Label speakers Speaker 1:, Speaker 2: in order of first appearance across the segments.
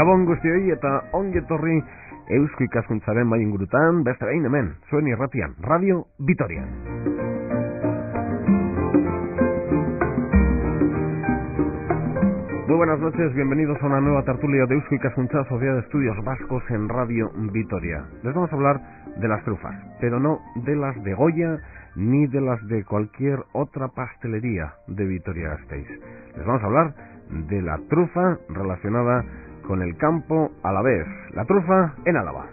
Speaker 1: Gabon guztioi eta ongi etorri Eusko Ikaskuntzaren bai ingurutan, beste behin hemen, zuen irratian, Radio Vitoria. Muy buenas noches, bienvenidos a una nueva tertulia de Eusko Ikaskuntza, Sociedad de Estudios Vascos en Radio Vitoria. Les vamos a hablar de las trufas, pero no de las de Goya ni de las de cualquier otra pastelería de Vitoria-Gasteiz. Les vamos a hablar de la trufa relacionada con el campo alavés, la trufa en Álava.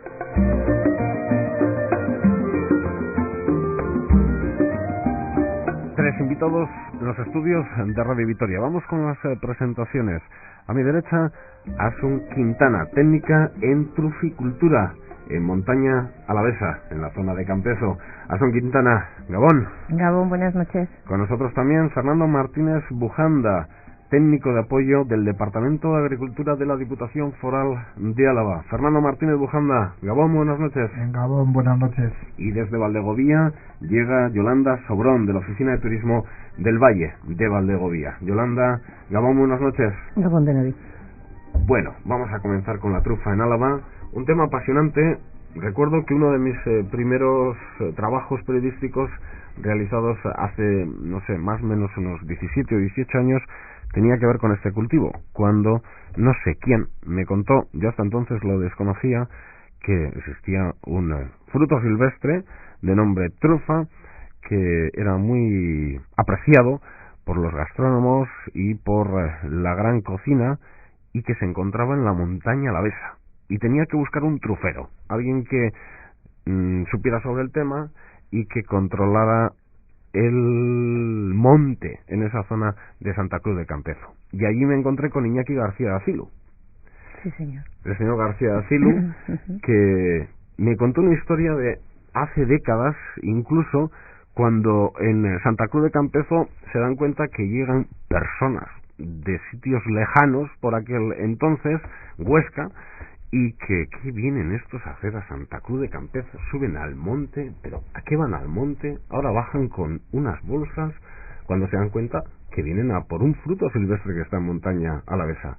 Speaker 1: Tres invitados en los estudios de Radio Vitoria. Vamos con las presentaciones. A mi derecha, Asun Quintana, técnica en truficultura en montaña alavesa, en la zona de Campezo. Asun Quintana, Gabón.
Speaker 2: Gabón, buenas noches.
Speaker 1: Con nosotros también Fernando Martínez Bujanda, técnico de apoyo del Departamento de Agricultura de la Diputación Foral de Álava. Fernando Martínez Bujanda, Gabón, buenas noches.
Speaker 3: En Gabón, buenas noches.
Speaker 1: Y desde Valdegovía llega Yolanda Sobrón, de la Oficina de Turismo del Valle de Valdegovía. Yolanda, Gabón, buenas noches.
Speaker 2: Gabón de Navi.
Speaker 1: Bueno, vamos a comenzar con la trufa en Álava, un tema apasionante. Recuerdo que uno de mis primeros trabajos periodísticos realizados hace, no sé, más o menos unos 17 o 18 años, tenía que ver con este cultivo, cuando no sé quién me contó, yo hasta entonces lo desconocía, que existía un fruto silvestre de nombre trufa, que era muy apreciado por los gastrónomos y por la gran cocina, y que se encontraba en la montaña alavesa, y tenía que buscar un trufero, alguien que supiera sobre el tema y que controlara el monte en esa zona de Santa Cruz de Campezo. Y allí me encontré con Iñaki García de Acilu.
Speaker 2: Sí, señor.
Speaker 1: El señor García de Acilu, que me contó una historia de hace décadas, incluso cuando en Santa Cruz de Campezo se dan cuenta que llegan personas de sitios lejanos por aquel entonces, Huesca, y que ¿qué vienen estos a hacer a Santa Cruz de Campezo? Suben al monte, pero ¿a qué van al monte? Ahora bajan con unas bolsas cuando se dan cuenta que vienen a por un fruto silvestre que está en montaña alavesa.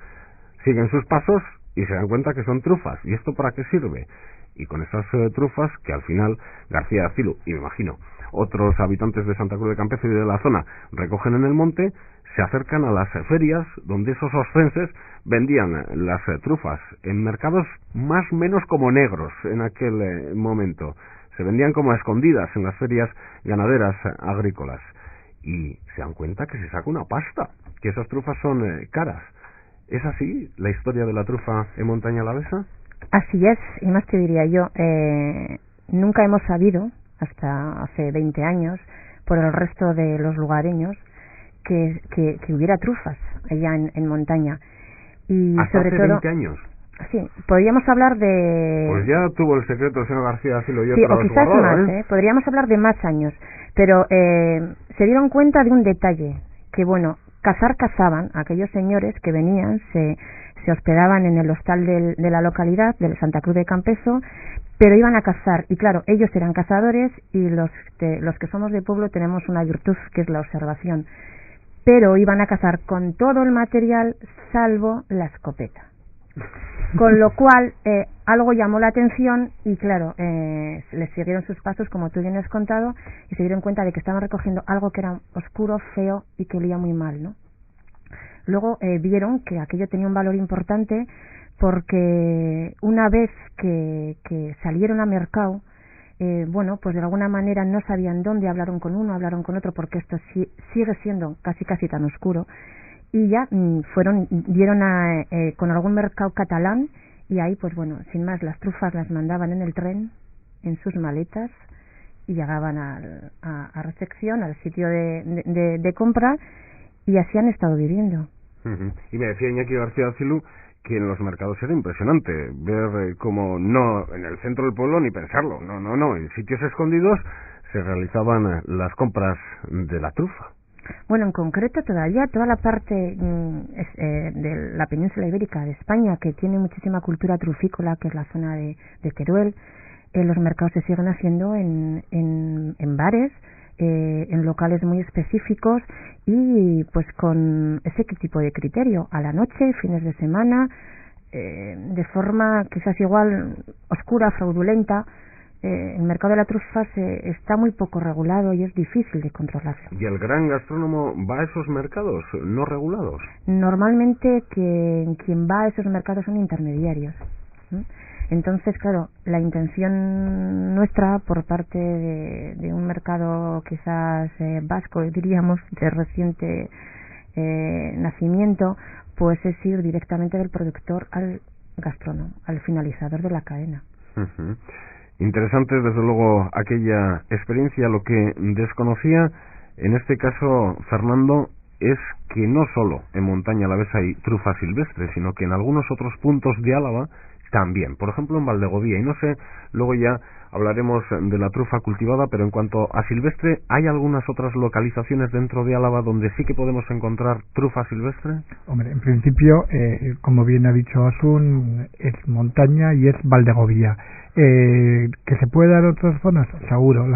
Speaker 1: Siguen sus pasos y se dan cuenta que son trufas. ¿Y esto para qué sirve? Y con esas trufas que al final García de Acilu, y me imagino otros habitantes de Santa Cruz de Campezo y de la zona, recogen en el monte, se acercan a las ferias donde esos oscenses vendían las trufas en mercados más o menos como negros en aquel momento. Se vendían como a escondidas en las ferias ganaderas agrícolas. Y se dan cuenta que se saca una pasta, que esas trufas son caras. ¿Es así la historia de la trufa en montaña alavesa?
Speaker 2: Así es, y más te diría yo, nunca hemos sabido, hasta hace 20 años, por el resto de los lugareños, que hubiera trufas allá en montaña. Y
Speaker 1: hasta
Speaker 2: sobre
Speaker 1: hace
Speaker 2: todo
Speaker 1: 20 años.
Speaker 2: Sí, podríamos hablar de...
Speaker 1: Pues ya tuvo el secreto el señor García Asilo y
Speaker 2: sí, o quizás más, podríamos hablar de más años, pero se dieron cuenta de un detalle, que bueno, cazaban aquellos señores que venían, se hospedaban en el hostal de la localidad, de Santa Cruz de Campezo, pero iban a cazar, y claro, ellos eran cazadores, y los que somos de pueblo tenemos una virtud, que es la observación, pero iban a cazar con todo el material salvo la escopeta. Con lo cual, algo llamó la atención y claro, les siguieron sus pasos, como tú bien has contado, y se dieron cuenta de que estaban recogiendo algo que era oscuro, feo y que olía muy mal, ¿no? Luego vieron que aquello tenía un valor importante porque una vez que salieron a mercado, bueno, pues de alguna manera no sabían dónde, hablaron con uno, hablaron con otro, porque esto sigue siendo casi tan oscuro, y ya dieron con algún mercado catalán, y ahí pues bueno, sin más, las trufas las mandaban en el tren, en sus maletas, y llegaban a recepción, al sitio de compra, y así han estado viviendo.
Speaker 1: Y me decía Iñaki García Acilu que en los mercados era impresionante ver cómo no en el centro del pueblo ni pensarlo, no, en sitios escondidos se realizaban las compras de la trufa.
Speaker 2: Bueno, en concreto todavía toda la parte de la península ibérica de España, que tiene muchísima cultura trufícola, que es la zona de Teruel, los mercados se siguen haciendo en bares, en locales muy específicos y pues con ese tipo de criterio, a la noche, fines de semana, de forma quizás igual oscura, fraudulenta. El mercado de la trufa está muy poco regulado y es difícil de controlar.
Speaker 1: ¿Y el gran gastrónomo va a esos mercados no regulados?
Speaker 2: Normalmente quien va a esos mercados son intermediarios. Entonces, claro, la intención nuestra por parte de un mercado quizás vasco, diríamos, de reciente nacimiento, pues es ir directamente del productor al gastrónomo, al finalizador de la cadena.
Speaker 1: Uh-huh. Interesante, desde luego, aquella experiencia. Lo que desconocía, en este caso, Fernando, es que no solo en Montaña Alavesa hay trufa silvestre, sino que en algunos otros puntos de Álava también. Por ejemplo, en Valdegovía. Y no sé, luego ya hablaremos de la trufa cultivada, pero en cuanto a silvestre, ¿hay algunas otras localizaciones dentro de Álava donde sí que podemos encontrar trufa silvestre?
Speaker 3: Hombre, en principio, como bien ha dicho Asun, es Montaña y es Valdegovía. ¿Que se puede dar otras zonas? Seguro.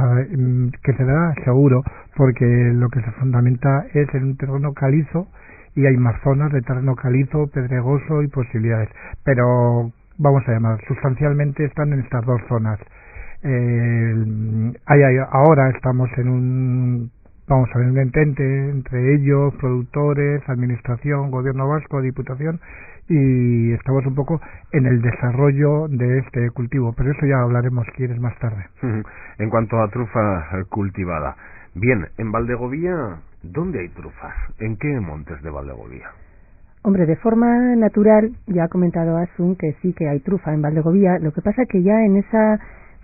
Speaker 3: Que se dará, seguro, porque lo que se fundamenta es en un terreno calizo y hay más zonas de terreno calizo, pedregoso y posibilidades. Pero, vamos a llamar, sustancialmente están en estas dos zonas. Ahora estamos en un entente entre ellos, productores, administración, gobierno vasco, diputación, y estamos un poco en el desarrollo de este cultivo, pero eso ya hablaremos, si quieres, más tarde.
Speaker 1: En cuanto a trufa cultivada, bien, en Valdegovía, ¿dónde hay trufas? ¿En qué montes de Valdegovía?
Speaker 4: Hombre, de forma natural, ya ha comentado Asun que sí que hay trufa en Valdegovía, lo que pasa que ya en esa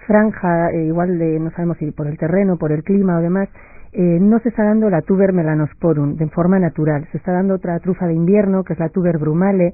Speaker 4: franja, igual de, no sabemos si por el terreno, por el clima o demás, no se está dando la tuber melanosporum de forma natural, se está dando otra trufa de invierno, que es la tuber brumale,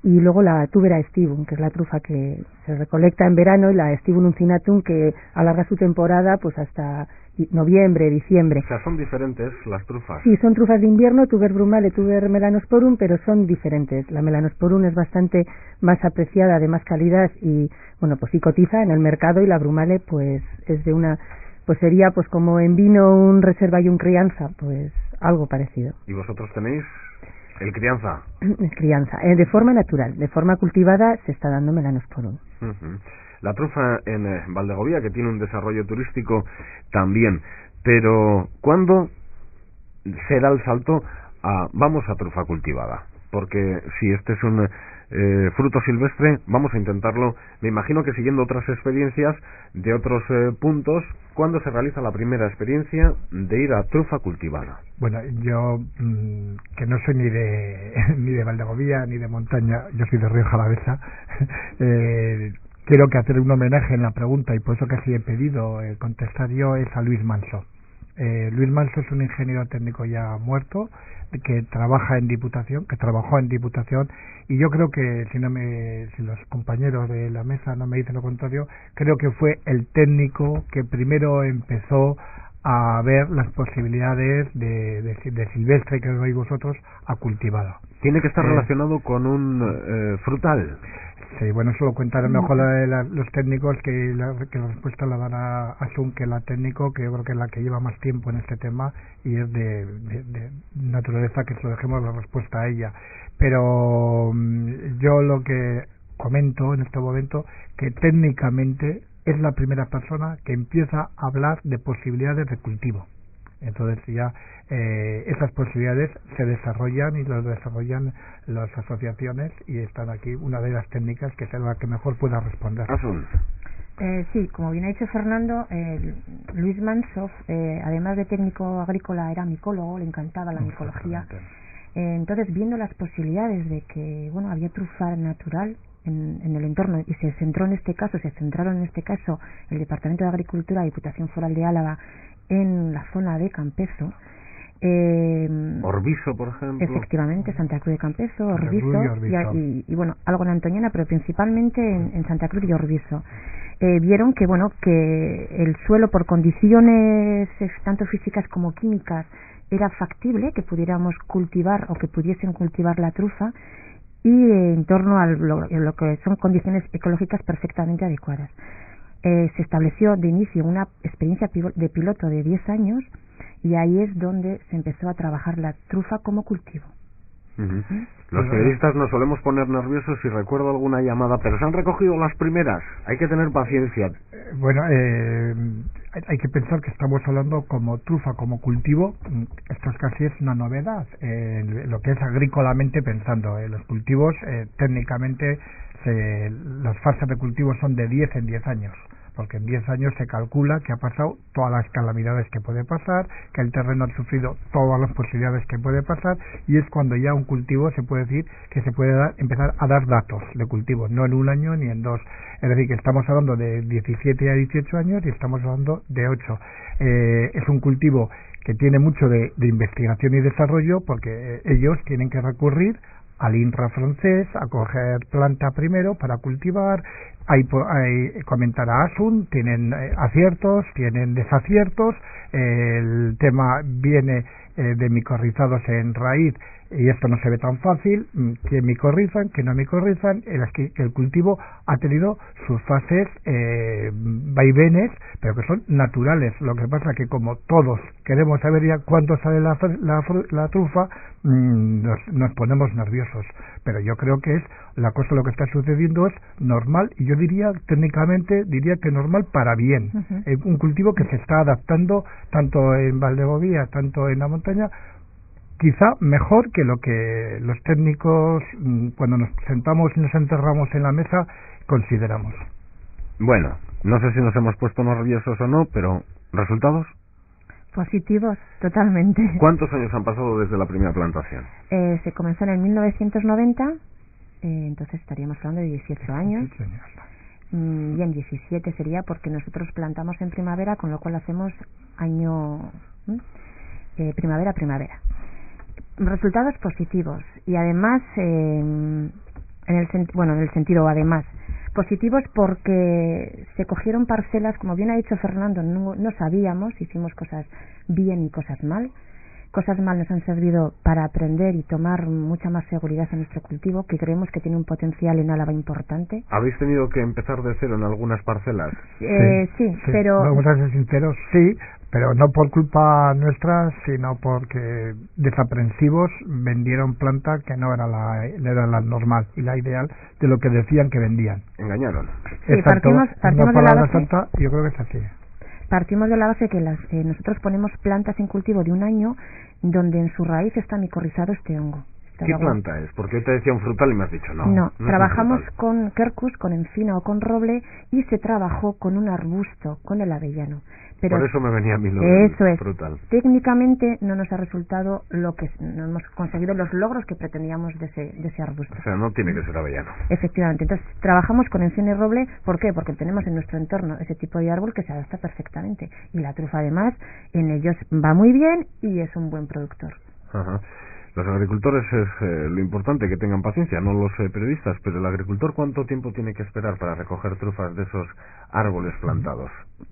Speaker 4: y luego la tubera estivum, que es la trufa que se recolecta en verano, y la estivum uncinatum, que alarga su temporada pues hasta noviembre, diciembre.
Speaker 1: O sea, son diferentes las trufas.
Speaker 4: Sí, son trufas de invierno, tuber brumale, tuber melanosporum, pero son diferentes. La melanosporum es bastante más apreciada, de más calidad, y bueno, pues sí cotiza en el mercado, y la brumale pues es de una, pues sería pues como en vino un reserva y un crianza, pues algo parecido.
Speaker 1: ¿Y vosotros tenéis el crianza?
Speaker 4: Crianza, de forma natural, de forma cultivada se está dando melanosporum.
Speaker 1: Uh-huh. La trufa en Valdegovía, que tiene un desarrollo turístico también, pero ¿cuándo será el salto a vamos a trufa cultivada? Porque si este es un fruto silvestre, vamos a intentarlo, me imagino que siguiendo otras experiencias de otros puntos. ¿Cuándo se realiza la primera experiencia de ir a trufa cultivada?
Speaker 3: Bueno, yo que no soy ni de Valdegovía ni de Montaña, yo soy de Rioja Alavesa, quiero que hacer un homenaje en la pregunta, y por eso casi he pedido contestar yo, es a Luis Manso. Luis Manso es un ingeniero técnico ya muerto, que trabaja en Diputación, que trabajó en Diputación, y yo creo que si los compañeros de la mesa no me dicen lo contrario, creo que fue el técnico que primero empezó a ver las posibilidades de silvestre, que veis vosotros, a cultivado.
Speaker 1: ¿Tiene que estar relacionado con un frutal?
Speaker 3: Sí, bueno, eso lo cuentarán mejor los técnicos, que la respuesta la dará Asun, que la técnico, que yo creo que es la que lleva más tiempo en este tema, y es de naturaleza, que se lo dejemos la respuesta a ella. Pero yo lo que comento en este momento, que técnicamente es la primera persona que empieza a hablar de posibilidades de cultivo. Entonces ya esas posibilidades se desarrollan, y las desarrollan las asociaciones, y están aquí una de las técnicas que es la que mejor pueda responder.
Speaker 2: Sí, como bien ha dicho Fernando, Luis Manso, además de técnico agrícola, era micólogo, le encantaba la micología. Entonces, viendo las posibilidades de que había trufa natural en el entorno, y se centraron en este caso el Departamento de Agricultura, Diputación Foral de Álava, en la zona de Campezo.
Speaker 1: Orbiso, por ejemplo.
Speaker 2: Efectivamente, Santa Cruz de Campezo, Orbiso, y bueno, algo en Antoñana, pero principalmente en Santa Cruz y Orbiso. Vieron que el suelo, por condiciones tanto físicas como químicas, era factible que pudiéramos cultivar, o que pudiesen cultivar la trufa, y en torno a lo que son condiciones ecológicas perfectamente adecuadas. Se estableció de inicio una experiencia de piloto de 10 años, y ahí es donde se empezó a trabajar la trufa como cultivo.
Speaker 1: Los periodistas nos solemos poner nerviosos si recuerdo alguna llamada, pero se han recogido las primeras. Hay que tener paciencia.
Speaker 3: Bueno, hay que pensar que estamos hablando como trufa, como cultivo. Esto casi es una novedad, lo que es agrícolamente pensando. Los cultivos, técnicamente, las fases de cultivo son de 10 en 10 años. Porque en 10 años se calcula que ha pasado todas las calamidades que puede pasar, que el terreno ha sufrido todas las posibilidades que puede pasar, y es cuando ya un cultivo se puede decir que se puede empezar a dar datos de cultivo, no en un año ni en 2. Es decir, que estamos hablando de 17 a 18 años y estamos hablando de 8. Es un cultivo que tiene mucho de investigación y desarrollo, porque ellos tienen que recurrir al INRA francés a coger planta primero para cultivar. Hay comentar a Asun, tienen aciertos, tienen desaciertos. El tema viene de micorrizados en raíz, y esto no se ve tan fácil, que micorrizan, que no micorrizan. El cultivo ha tenido sus fases vaivenes, pero que son naturales. Lo que pasa que como todos queremos saber ya cuándo sale la trufa, nos ponemos nerviosos. Pero yo creo que es la cosa, lo que está sucediendo es normal, y yo técnicamente diría que normal para bien. Un cultivo que se está adaptando tanto en Valdegovía, tanto en la montaña, quizá mejor que lo que los técnicos, cuando nos sentamos y nos enterramos en la mesa, consideramos.
Speaker 1: Bueno, no sé si nos hemos puesto nerviosos o no, pero ¿resultados?
Speaker 2: Positivos, totalmente.
Speaker 1: ¿Cuántos años han pasado desde la primera plantación?
Speaker 2: Se comenzó en el 1990, entonces estaríamos hablando de 18 años. Bien, 17 sería, porque nosotros plantamos en primavera, con lo cual hacemos año primavera. Resultados positivos, y además en el sentido además positivos, porque se cogieron parcelas, como bien ha dicho Fernando, no sabíamos, hicimos cosas bien y cosas mal. Cosas mal nos han servido para aprender y tomar mucha más seguridad en nuestro cultivo, que creemos que tiene un potencial en Álava importante.
Speaker 1: ¿Habéis tenido que empezar de cero en algunas parcelas?
Speaker 2: Sí, pero...
Speaker 3: Vamos a ser sinceros, sí, pero no por culpa nuestra, sino porque desaprensivos vendieron planta que no era la normal y la ideal de lo que decían que vendían.
Speaker 1: Engañaron.
Speaker 2: Sí, partimos de la base,
Speaker 3: santa, yo creo que es así.
Speaker 2: Partimos de la base que nosotros ponemos plantas en cultivo de un año donde en su raíz está micorrizado este hongo.
Speaker 1: ¿Qué planta es? Porque hoy te decía un frutal y me has dicho no.
Speaker 2: No, trabajamos con quercus, con encina o con roble, y se trabajó con un arbusto, con el avellano. Pero
Speaker 1: por eso me venía a mí
Speaker 2: eso es.
Speaker 1: Frutal.
Speaker 2: Técnicamente no nos ha resultado no hemos conseguido los logros que pretendíamos de ese arbusto.
Speaker 1: O sea, no tiene que ser avellano.
Speaker 2: Efectivamente. Entonces, trabajamos con encina y roble. ¿Por qué? Porque tenemos en nuestro entorno ese tipo de árbol que se adapta perfectamente. Y la trufa, además, en ellos va muy bien y es un buen productor.
Speaker 1: Ajá. Los agricultores es lo importante, que tengan paciencia, no los periodistas, pero el agricultor, ¿cuánto tiempo tiene que esperar para recoger trufas de esos árboles plantados?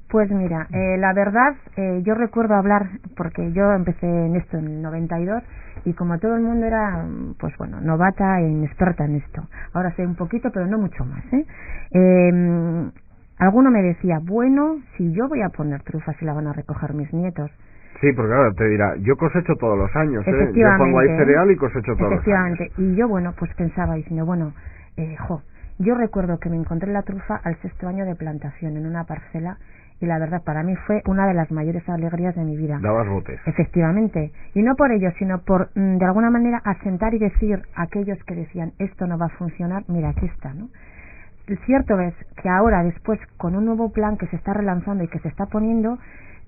Speaker 2: Pues mira, la verdad, yo recuerdo hablar, porque yo empecé en esto en el 92, y como todo el mundo era, pues bueno, novata e inexperta en esto. Ahora sé un poquito, pero no mucho más, alguno me decía, bueno, si yo voy a poner trufas y la van a recoger mis nietos.
Speaker 1: Sí, porque ahora te dirá, yo cosecho todos los años,
Speaker 2: Efectivamente,
Speaker 1: yo pongo ahí cereal y cosecho todos los años.
Speaker 2: Efectivamente, y yo, bueno, pues pensaba diciendo, yo recuerdo que me encontré la trufa al 6º año de plantación en una parcela, y la verdad para mí fue una de las mayores alegrías de mi vida.
Speaker 1: Dabas botes.
Speaker 2: Efectivamente, y no por ello, sino por de alguna manera asentar y decir a aquellos que decían, esto no va a funcionar, mira, aquí está, ¿no? Cierto es que ahora, después, con un nuevo plan que se está relanzando y que se está poniendo,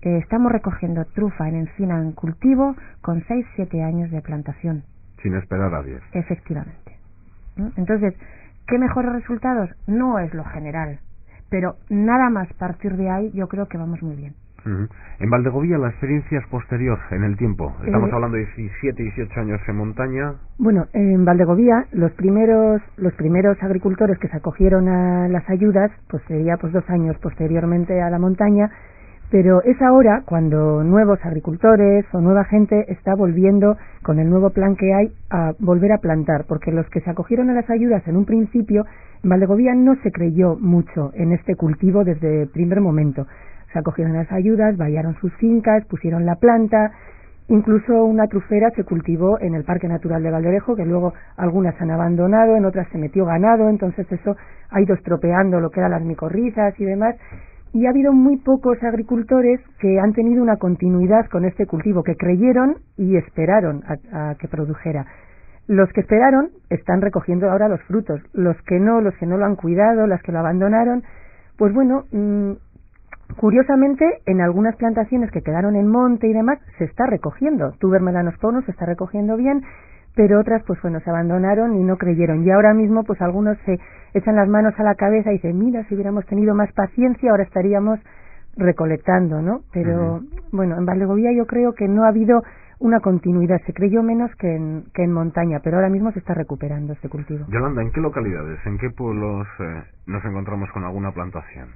Speaker 2: estamos recogiendo trufa en encina en cultivo con 6-7 años de plantación.
Speaker 1: Sin esperar a 10.
Speaker 2: Efectivamente. Entonces, ¿qué mejores resultados? No es lo general, pero nada más partir de ahí yo creo que vamos muy bien.
Speaker 1: En Valdegovía la experiencia es posterior en el tiempo. Estamos hablando de 17-18 años en montaña.
Speaker 4: Bueno, en Valdegovía los primeros agricultores que se acogieron a las ayudas, pues sería 2 años posteriormente a la montaña. Pero es ahora cuando nuevos agricultores o nueva gente está volviendo con el nuevo plan que hay a volver a plantar, porque los que se acogieron a las ayudas en un principio, en Valdegovía no se creyó mucho en este cultivo desde el primer momento. Se acogieron a las ayudas, vallaron sus fincas, pusieron la planta, Incluso una trufera se cultivó en el Parque Natural de Valderejo, que luego algunas han abandonado, en otras se metió ganado, entonces eso ha ido estropeando lo que eran las micorrizas y demás. Y ha habido muy pocos agricultores que han tenido una continuidad con este cultivo, que creyeron y esperaron a que produjera. Los que esperaron están recogiendo ahora los frutos. Los que no lo han cuidado, las que lo abandonaron, pues bueno, curiosamente en algunas plantaciones que quedaron en monte y demás se está recogiendo. Tuber melanosporum se está recogiendo bien, pero otras pues bueno, se abandonaron y no creyeron. Y ahora mismo pues algunos se echan las manos a la cabeza y dicen, mira, si hubiéramos tenido más paciencia ahora estaríamos recolectando, ¿no? Pero bueno, en Valdegovía yo creo que no ha habido una continuidad, se creyó menos que en montaña, pero ahora mismo se está recuperando este cultivo.
Speaker 1: Yolanda, ¿en qué localidades, en qué pueblos nos encontramos con alguna plantación?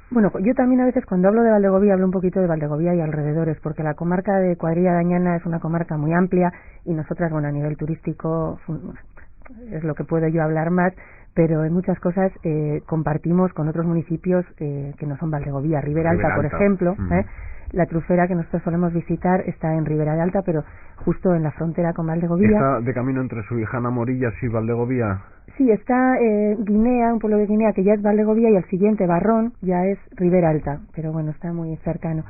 Speaker 4: Bueno, yo también a veces cuando hablo de Valdegovía hablo un poquito de Valdegovía y alrededores, porque la comarca de Cuadrilla de Añana es una comarca muy amplia y nosotras, bueno, a nivel turístico es lo que puedo yo hablar más, pero en muchas cosas compartimos con otros municipios que no son Valdegovía. Ribera Alta, por ejemplo, la trufera que nosotros solemos visitar está en Ribera de Alta, pero justo en la frontera con Valdegovía.
Speaker 1: ¿Está de camino entre Subijana, Morillas y Valdegovía?
Speaker 4: Sí, está Guinea, un pueblo de Guinea que ya es Valdegovía, y el siguiente, Barrón, ya es Ribera Alta, pero bueno, está muy cercano.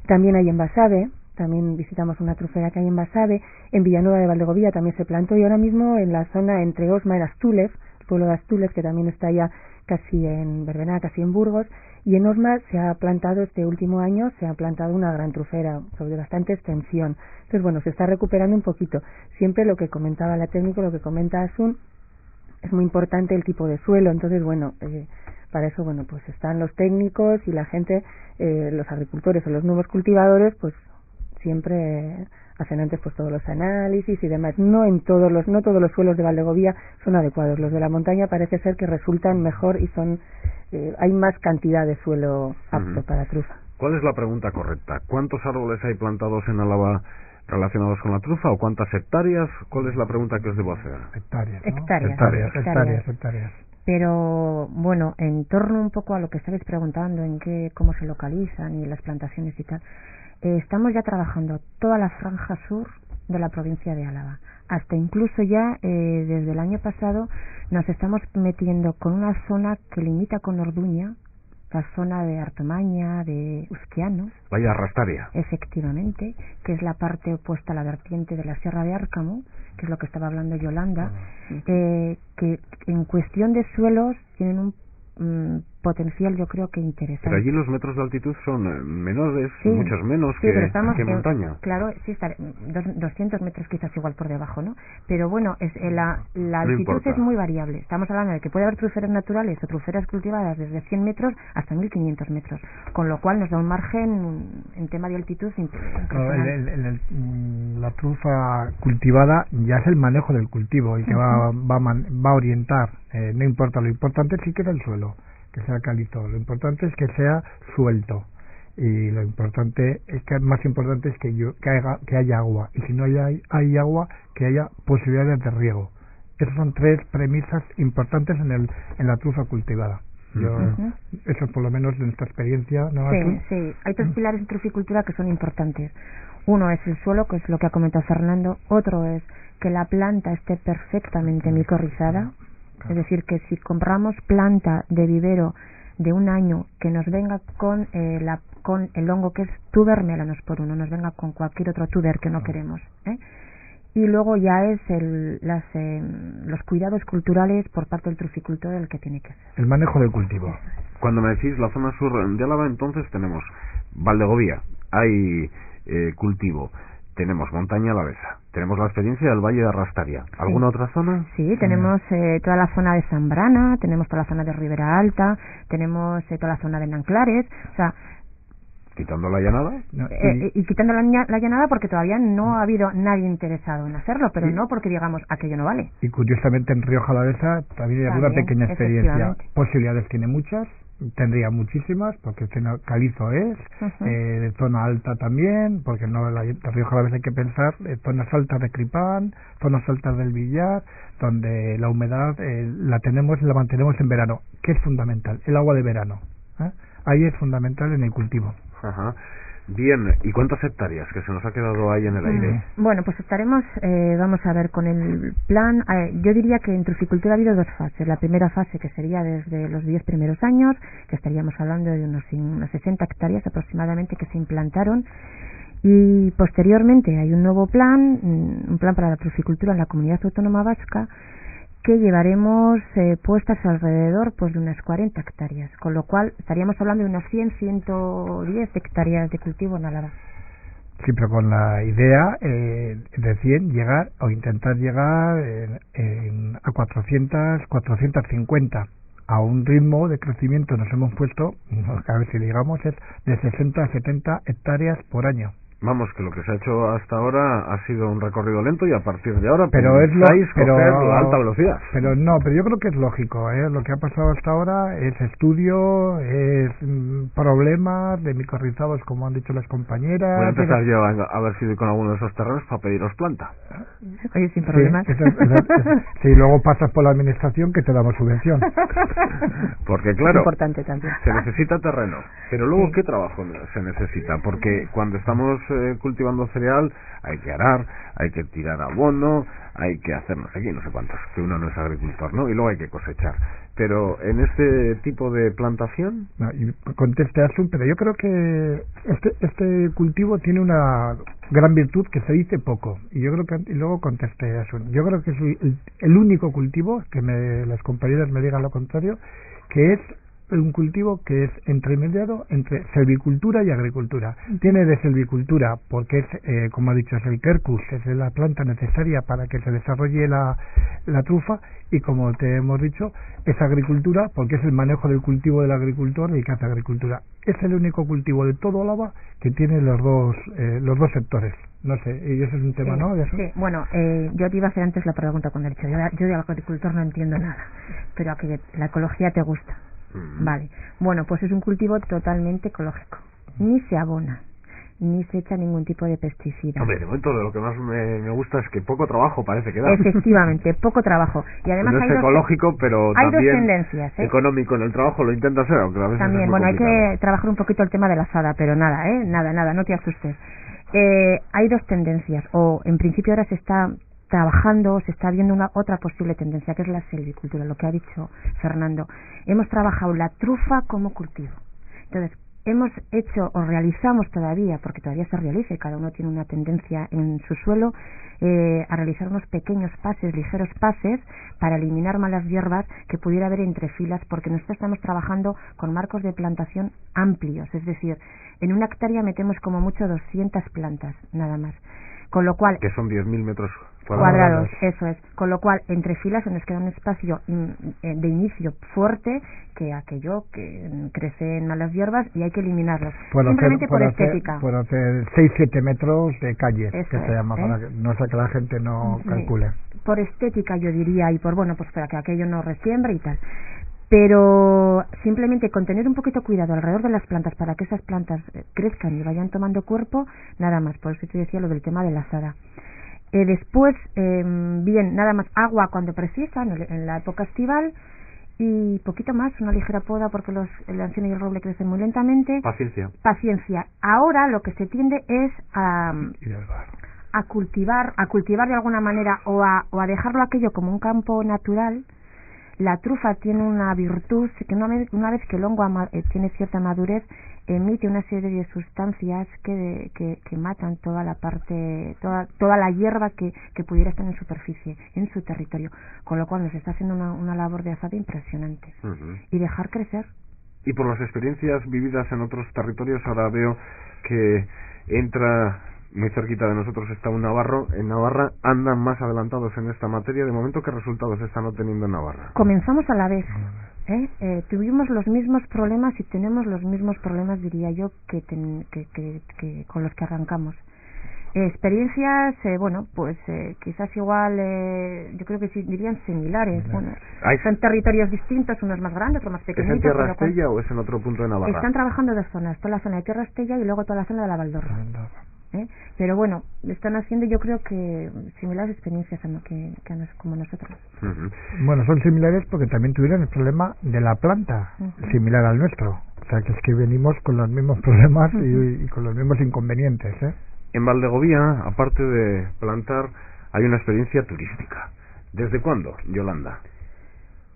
Speaker 4: También hay en Basabe, también visitamos una trufera que hay en Basabe. En Villanueva de Valdegovía también se plantó, y ahora mismo en la zona entre Osma y Astúlez, el pueblo de Astúlez, que también está ya casi en Verbenada, casi en Burgos, y en Osma se ha plantado este último año, se ha plantado una gran trufera sobre bastante extensión. Entonces bueno, se está recuperando un poquito. Siempre lo que comentaba la técnica, lo que comenta Asun, es muy importante el tipo de suelo. Entonces bueno, para eso bueno, pues están los técnicos y la gente, los agricultores o los nuevos cultivadores, pues siempre hacen antes pues todos los análisis y demás. No todos los suelos de Valdegovía son adecuados. Los de la montaña parece ser que resultan mejor y hay más cantidad de suelo apto para trufa.
Speaker 1: ¿Cuál es la pregunta correcta? ¿Cuántos árboles hay plantados en Álava relacionados con la trufa o cuántas hectáreas? ¿Cuál es la pregunta que os debo hacer?
Speaker 3: Hectáreas, ¿no? Hectáreas.
Speaker 2: Pero bueno, en torno un poco a lo que estabais preguntando, cómo se localizan y las plantaciones y tal, estamos ya trabajando toda la franja sur de la provincia de Álava. Hasta incluso ya desde el año pasado nos estamos metiendo con una zona que limita con Orduña, la zona de Artomaña, de Usquianos.
Speaker 1: Vaya Rastaria.
Speaker 2: Efectivamente, que es la parte opuesta a la vertiente de la Sierra de Árcamo, que es lo que estaba hablando Yolanda, que en cuestión de suelos tienen un potencial, yo creo que interesante.
Speaker 1: Pero allí los metros de altitud son menores,
Speaker 2: sí,
Speaker 1: muchos menos
Speaker 2: sí,
Speaker 1: que montaña.
Speaker 2: Claro, sí, 200 metros quizás igual por debajo, ¿no? Pero bueno, la altitud es muy variable. Estamos hablando de que puede haber truferas naturales o truferas cultivadas desde 100 metros hasta 1500 metros, con lo cual nos da un margen en tema de altitud impresionante.
Speaker 3: La trufa cultivada ya es el manejo del cultivo y que va a orientar, no importa, lo importante sí que es el suelo, que sea calizo, lo importante es que sea suelto, y lo importante es que más importante es que haya agua, y si no hay agua, que haya posibilidades de riego. Esas son tres premisas importantes en la trufa cultivada. Eso por lo menos de nuestra experiencia, ¿no?
Speaker 2: Sí, hay tres pilares en truficultura que son importantes. Uno es el suelo, que es lo que ha comentado Fernando. Otro es que la planta esté perfectamente micorrizada. Es decir, que si compramos planta de vivero de un año, que nos venga con el hongo que es tuber melanosporum, no nos venga con cualquier otro tuber que no queremos. Y luego ya es los cuidados culturales por parte del truficultor el que tiene que hacer.
Speaker 3: El manejo del cultivo.
Speaker 1: Cuando me decís la zona sur de Álava, entonces tenemos Valdegovía, hay cultivo. Tenemos montaña alavesa, tenemos la experiencia del Valle de Arrastaria. ¿Alguna otra zona?
Speaker 2: Sí, tenemos toda la zona de Zambrana, tenemos toda la zona de Ribera Alta, tenemos toda la zona de Nanclares, o sea...
Speaker 1: ¿Quitando la llanada?
Speaker 2: Y quitando la llanada porque todavía no ha habido nadie interesado en hacerlo, pero no porque digamos aquello no vale.
Speaker 3: Y curiosamente en Rioja Alavesa también hay alguna pequeña experiencia. Posibilidades tiene muchas, tendría muchísimas, porque calizo es, zona alta también, porque no la Rioja Alavesa hay que pensar, zonas altas de Cripán, zonas altas del Villar, donde la humedad la mantenemos en verano, que es fundamental, el agua de verano. Ahí es fundamental en el cultivo.
Speaker 1: Ajá. Bien, ¿y cuántas hectáreas? Que se nos ha quedado ahí en el aire.
Speaker 2: Bueno, pues estaremos, vamos a ver, con el plan, yo diría que en truficultura ha habido 2 fases. La primera fase, que sería desde los 10 primeros años, que estaríamos hablando de unas 60 hectáreas aproximadamente que se implantaron, y posteriormente hay un nuevo plan, un plan para la truficultura en la Comunidad Autónoma Vasca, que llevaremos puestas alrededor pues de unas 40 hectáreas, con lo cual estaríamos hablando de unas 100-110 hectáreas de cultivo en Álava.
Speaker 3: Sí, pero con la idea de 100 llegar o intentar llegar a 450 a un ritmo de crecimiento nos hemos puesto, a ver si digamos, es de 60 a 70 hectáreas por año.
Speaker 1: Vamos, que lo que se ha hecho hasta ahora ha sido un recorrido lento y a partir de ahora
Speaker 3: pero
Speaker 1: coger la alta velocidad.
Speaker 3: Pero yo creo que es lógico, lo que ha pasado hasta ahora es estudio, es problemas de micorrizados, como han dicho las compañeras.
Speaker 1: Voy a empezar yo a ver si doy con alguno de esos terrenos para pediros planta.
Speaker 2: Oye, sin problemas.
Speaker 3: Sí, luego pasas por la administración que te damos subvención.
Speaker 1: Porque claro,
Speaker 2: es importante también.
Speaker 1: Se necesita terreno, pero luego ¿qué trabajo se necesita? Porque cuando estamos cultivando cereal hay que arar, hay que tirar abono, hay que hacer no sé qué, no sé cuántos, que uno no es agricultor, ¿no? Y luego hay que cosechar. Pero en este tipo de plantación...
Speaker 3: No, y conteste Asun, pero yo creo que este cultivo tiene una gran virtud que se dice poco, y yo creo que, y luego conteste Asun, yo creo que es el único cultivo, que las compañeras me digan lo contrario, que es un cultivo que es entremediado entre selvicultura y agricultura. Tiene de selvicultura porque es, como ha dicho, es el quercus, es la planta necesaria para que se desarrolle la trufa, y como te hemos dicho, es agricultura porque es el manejo del cultivo del agricultor y que hace agricultura. Es el único cultivo de todo Álava que tiene los dos sectores. No sé, y ese es un tema, ¿no?
Speaker 2: Sí, bueno, yo te iba a hacer antes la pregunta cuando he dicho, yo de agricultor no entiendo nada, pero a que la ecología te gusta. Vale, bueno, pues es un cultivo totalmente ecológico, ni se abona, ni se echa ningún tipo de pesticida.
Speaker 1: Hombre, de momento lo que más me gusta es que poco trabajo parece que da.
Speaker 2: Efectivamente, poco trabajo. Y además
Speaker 1: no es ecológico, pero
Speaker 2: hay
Speaker 1: también
Speaker 2: dos tendencias,
Speaker 1: económico en el trabajo lo intenta hacer, aunque a veces
Speaker 2: también,
Speaker 1: es muy
Speaker 2: bueno,
Speaker 1: complicado.
Speaker 2: hay que trabajar un poquito el tema de la asada, pero nada, nada, no te asustes. Hay dos tendencias, o en principio ahora se está trabajando, se está viendo otra posible tendencia, que es la silvicultura, lo que ha dicho Fernando. Hemos trabajado la trufa como cultivo. Entonces, hemos hecho o realizamos todavía, porque todavía se realiza y cada uno tiene una tendencia en su suelo, a realizar unos pequeños pases, ligeros pases, para eliminar malas hierbas que pudiera haber entre filas, porque nosotros estamos trabajando con marcos de plantación amplios, es decir, en una hectárea metemos como mucho 200 plantas, nada más. Con lo cual,
Speaker 1: que son 10.000 metros
Speaker 2: cuadrados, eso es. Con lo cual, entre filas se nos queda un espacio de inicio fuerte, que aquello que crece en malas hierbas y hay que eliminarlos. Simplemente por estética.
Speaker 3: Por hacer 6-7 metros de calle,
Speaker 2: eso
Speaker 3: que se llama, para que no sea que la gente no calcule.
Speaker 2: Por estética, yo diría, y por, bueno, pues para que aquello no resiembre y tal. Pero simplemente con tener un poquito cuidado alrededor de las plantas para que esas plantas crezcan y vayan tomando cuerpo, nada más. Por eso te decía lo del tema de la asada. Después, bien, nada más agua cuando precisa, en la época estival, y poquito más, una ligera poda porque el encino y el roble crecen muy lentamente. Paciencia. Ahora lo que se tiende es a cultivar de alguna manera o a dejarlo aquello como un campo natural. La trufa tiene una virtud que una vez que el hongo tiene cierta madurez, emite una serie de sustancias que matan toda la parte, toda la hierba que pudiera estar en superficie, en su territorio, con lo cual nos está haciendo una labor de asado impresionante. Y dejar crecer.
Speaker 1: Y por las experiencias vividas en otros territorios, ahora veo que entra muy cerquita de nosotros está un navarro. En Navarra andan más adelantados en esta materia. De momento, ¿qué resultados están obteniendo en Navarra?
Speaker 2: Comenzamos a la vez. Tuvimos los mismos problemas y tenemos los mismos problemas, diría yo, que con los que arrancamos. Experiencias, bueno, pues quizás igual, yo creo que sí, dirían similares. Bueno, son territorios distintos, unos más grandes, otros más pequeñitos.
Speaker 1: ¿Es en Tierra Estella o es en otro punto de Navarra?
Speaker 2: Están trabajando dos zonas, toda la zona de Tierra Estella y luego toda la zona de la Valdorra. Pero bueno, están haciendo yo creo que similares experiencias como nosotros.
Speaker 3: Bueno, son similares porque también tuvieron el problema de la planta, similar al nuestro. O sea, que es que venimos con los mismos problemas y con los mismos inconvenientes.
Speaker 1: En Valdegovía, aparte de plantar, hay una experiencia turística. ¿Desde cuándo, Yolanda?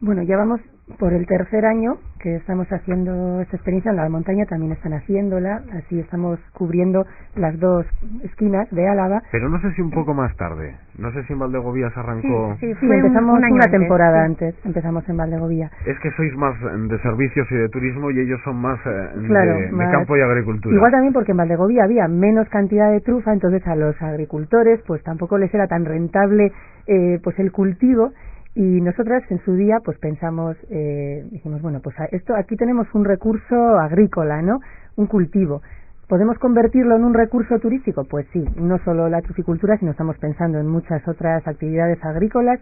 Speaker 4: Bueno, ya vamos por el tercer año que estamos haciendo esta experiencia. En la montaña también están haciéndola, así estamos cubriendo las dos esquinas de Álava.
Speaker 1: Pero no sé si un poco más tarde, no sé si en Valdegovía se arrancó...
Speaker 2: Sí,
Speaker 4: empezamos
Speaker 2: un año
Speaker 4: una
Speaker 2: antes,
Speaker 4: temporada antes, empezamos en Valdegovía.
Speaker 1: Es que sois más de servicios y de turismo y ellos son más,
Speaker 4: más
Speaker 1: de campo y agricultura.
Speaker 4: Igual también porque en Valdegovía había menos cantidad de trufa, entonces a los agricultores pues tampoco les era tan rentable pues el cultivo. Y nosotras en su día pues pensamos, dijimos, bueno, pues aquí tenemos un recurso agrícola, ¿no? Un cultivo. ¿Podemos convertirlo en un recurso turístico? Pues sí, no solo la truficultura, sino estamos pensando en muchas otras actividades agrícolas,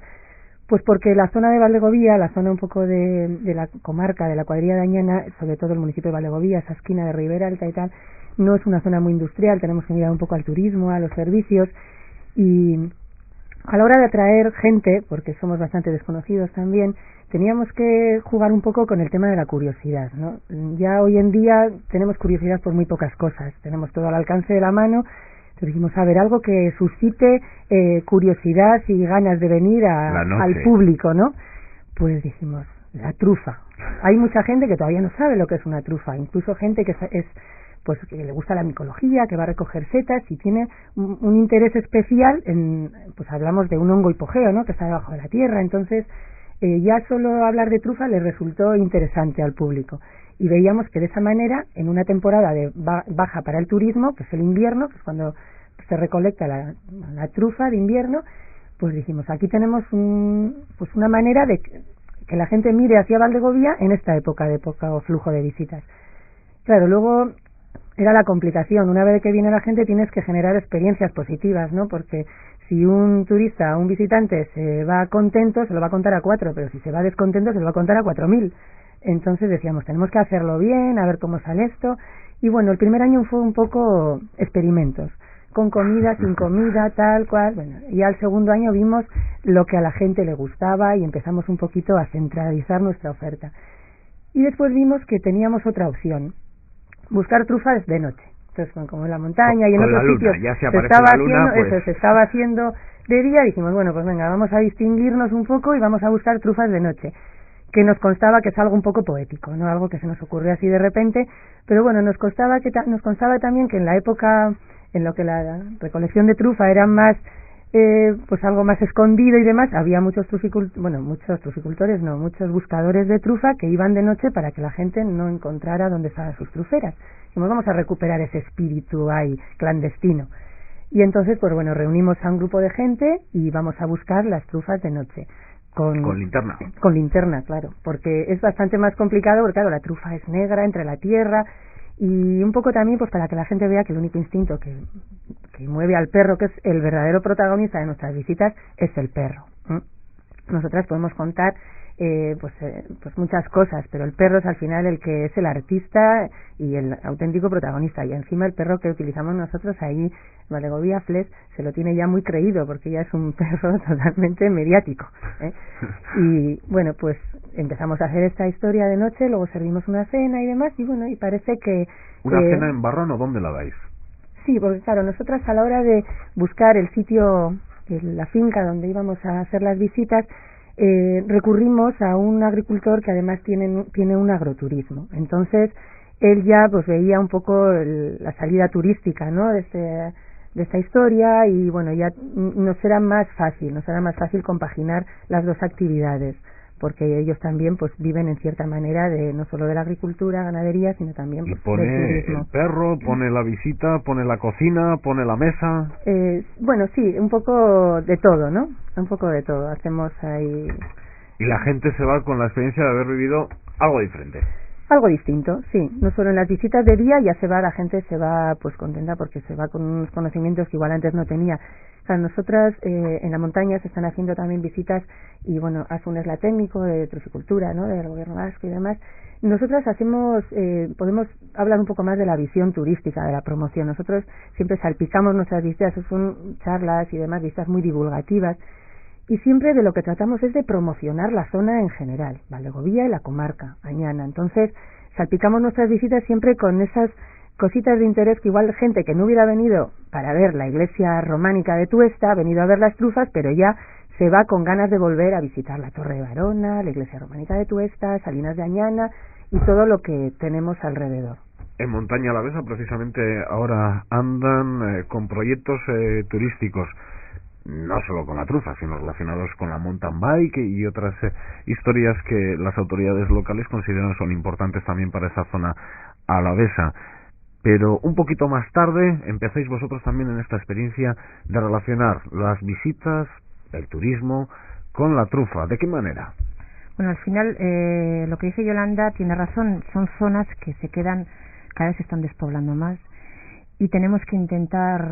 Speaker 4: pues porque la zona de Valdegovía, la zona un poco de la comarca de la cuadrilla de Añana, sobre todo el municipio de Valdegovía, esa esquina de Ribera Alta y tal, no es una zona muy industrial, tenemos que mirar un poco al turismo, a los servicios, y a la hora de atraer gente, porque somos bastante desconocidos también, teníamos que jugar un poco con el tema de la curiosidad, ¿no? Ya hoy en día tenemos curiosidad por muy pocas cosas, tenemos todo al alcance de la mano, entonces dijimos, a ver, algo que suscite curiosidad y ganas de venir al público, ¿no? Pues dijimos, la trufa. Hay mucha gente que todavía no sabe lo que es una trufa, incluso gente que pues que le gusta la micología, que va a recoger setas y tiene un interés especial pues hablamos de un hongo hipogeo, ¿no? Que está debajo de la tierra, entonces ya solo hablar de trufa le resultó interesante al público y veíamos que de esa manera en una temporada de baja para el turismo, que es el invierno, que es cuando se recolecta la trufa de invierno, pues dijimos, aquí tenemos pues una manera de que la gente mire hacia Valdegovía en esta época de poco flujo de visitas. Claro, luego era la complicación. Una vez que viene la gente tienes que generar experiencias positivas, ¿no? Porque si un turista, un visitante se va contento, se lo va a contar a 4, pero si se va descontento, se lo va a contar a 4.000. Entonces decíamos, tenemos que hacerlo bien, a ver cómo sale esto. Y bueno, el primer año fue un poco experimentos, con comida, sin comida, tal cual. Bueno, y al segundo año vimos lo que a la gente le gustaba y empezamos un poquito a centralizar nuestra oferta. Y después vimos que teníamos otra opción, buscar trufas de noche. Entonces, como en la montaña y en otros sitios se estaba haciendo de día, dijimos, bueno, pues venga, vamos a distinguirnos un poco y vamos a buscar trufas de noche, que nos constaba que es algo un poco poético, no algo que se nos ocurrió así de repente, pero bueno, nos constaba también que en la época en lo que la recolección de trufa era más pues algo más escondido y demás, había muchos buscadores de trufa que iban de noche para que la gente no encontrara dónde estaban sus truferas. Y vamos a recuperar ese espíritu ahí clandestino. Y entonces, pues bueno, reunimos a un grupo de gente y vamos a buscar las trufas de noche. Con
Speaker 1: linterna.
Speaker 4: Con linterna, claro, porque es bastante más complicado, porque claro, la trufa es negra entre la tierra, y un poco también pues para que la gente vea que el único instinto que mueve al perro, que es el verdadero protagonista de nuestras visitas, es el perro. Nosotras podemos contar pues muchas cosas, pero el perro es al final el que es el artista y el auténtico protagonista, y encima el perro que utilizamos nosotros ahí en Valdegovía Fles se lo tiene ya muy creído porque ya es un perro totalmente mediático, y bueno, pues empezamos a hacer esta historia de noche, luego servimos una cena y demás, y bueno, y parece que
Speaker 1: ¿una cena en Barrón o dónde la dais?
Speaker 4: Sí, porque claro, nosotras a la hora de buscar el sitio, la finca donde íbamos a hacer las visitas, recurrimos a un agricultor que además tiene un agroturismo. Entonces él ya pues veía un poco la salida turística, ¿no? de esta historia, y bueno, ya nos era más fácil compaginar las dos actividades, porque ellos también pues viven en cierta manera no solo de la agricultura, ganadería, sino también
Speaker 1: pues, del turismo. El perro, pone la visita, pone la cocina, pone la mesa.
Speaker 4: Bueno, sí, un poco de todo, ¿no? Un poco de todo, hacemos ahí.
Speaker 1: Y la gente se va con la experiencia de haber vivido algo diferente.
Speaker 4: Algo distinto, sí. No solo en las visitas de día, ya se va, la gente se va pues contenta porque se va con unos conocimientos que igual antes no tenía. O sea, nosotras en la montaña se están haciendo también visitas y bueno, Asun es la técnico de truficultura, ¿no? Del gobierno vasco y demás. Nosotras hacemos, podemos hablar un poco más de la visión turística, de la promoción. Nosotros siempre salpicamos nuestras visitas, son charlas y demás, visitas muy divulgativas. Y siempre de lo que tratamos es de promocionar la zona en general, Valdegovía y la comarca, Añana. Entonces, salpicamos nuestras visitas siempre con esas cositas de interés que igual gente que no hubiera venido para ver la iglesia románica de Tuesta, ha venido a ver las trufas, pero ya se va con ganas de volver a visitar la Torre de Barona, la iglesia románica de Tuesta, Salinas de Añana y todo lo que tenemos alrededor.
Speaker 1: En Montaña Alavesa precisamente ahora andan con proyectos turísticos, no solo con la trufa, sino relacionados con la mountain bike y otras historias que las autoridades locales consideran son importantes también para esa zona alavesa. Pero un poquito más tarde empezáis vosotros también en esta experiencia de relacionar las visitas, el turismo, con la trufa. ¿De qué manera?
Speaker 2: Bueno, al final lo que dice Yolanda tiene razón, son zonas que se quedan, cada vez se están despoblando más y tenemos que intentar,